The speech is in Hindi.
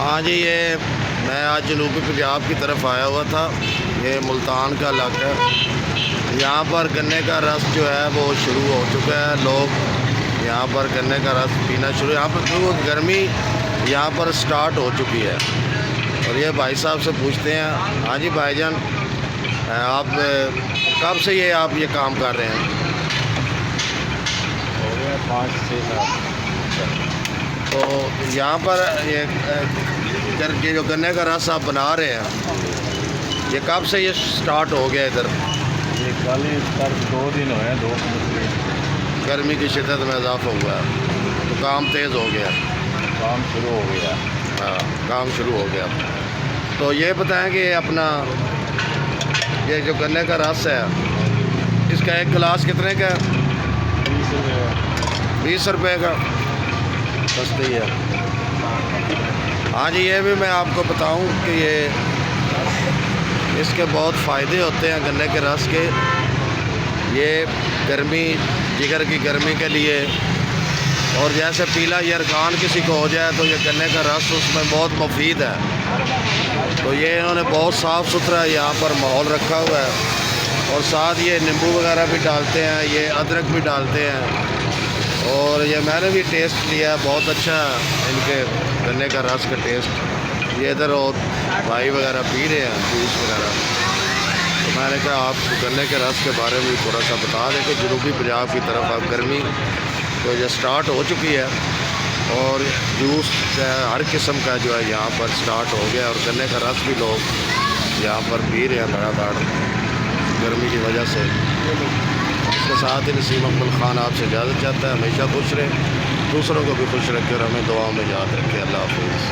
हाँ जी, ये मैं आज जनूबी पंजाब की तरफ आया हुआ था। ये मुल्तान का इलाका है। यहाँ पर गन्ने का रस जो है वो शुरू हो चुका है। लोग यहाँ पर गन्ने का रस पीना शुरू, यहाँ पर क्योंकि गर्मी यहाँ पर स्टार्ट हो चुकी है। और ये भाई साहब से पूछते हैं, हाँ जी भाईजान, आप कब से आप ये काम कर रहे हैं? हो गया 5-6 साल। तो यहाँ पर ये जो गन्ने का रस आप बना रहे हैं, ये कब से ये स्टार्ट हो गया इधर? ये कल ही कर 2 दिन हुए हैं, 2 गर्मी की शिद्दत में इजाफा हुआ है तो काम तेज़ हो गया, काम शुरू हो गया। हाँ काम शुरू हो गया। तो ये बताएं कि अपना ये जो गन्ने का रस है, इसका एक गिलास कितने का है? 20 रुपये। 20 रुपये का, सस्ती है। हाँ जी, ये भी मैं आपको बताऊं कि ये इसके बहुत फ़ायदे होते हैं गन्ने के रस के। ये गर्मी, जिगर की गर्मी के लिए, और जैसे पीला यरकान किसी को हो जाए तो ये गन्ने का रस उसमें बहुत मुफीद है। तो ये इन्होंने बहुत साफ़ सुथरा यहाँ पर माहौल रखा हुआ है, और साथ ये नींबू वगैरह भी डालते हैं, ये अदरक भी डालते हैं। और ये मैंने भी टेस्ट लिया, बहुत अच्छा है इनके गन्ने का रस का टेस्ट। ये इधर और भाई वगैरह पी रहे हैं जूस वगैरह। तो मैंने कहा आप गन्ने के रस के बारे में थोड़ा सा बता दें कि जनूबी पंजाब की तरफ अब गर्मी तो ये स्टार्ट हो चुकी है, और जूस हर किस्म का जो है यहाँ पर स्टार्ट हो गया, और गन्ने का रस भी लोग यहाँ पर पी रहे हैं लगातार गर्मी की वजह से। इसके साथ ही नसीम अब्दुल खान आपसे इजाज़त चाहता है। हमेशा खुश रहें, दूसरों को भी खुश रखें और हमें दुआ में याद रखें। अल्लाह हाफ़िज़।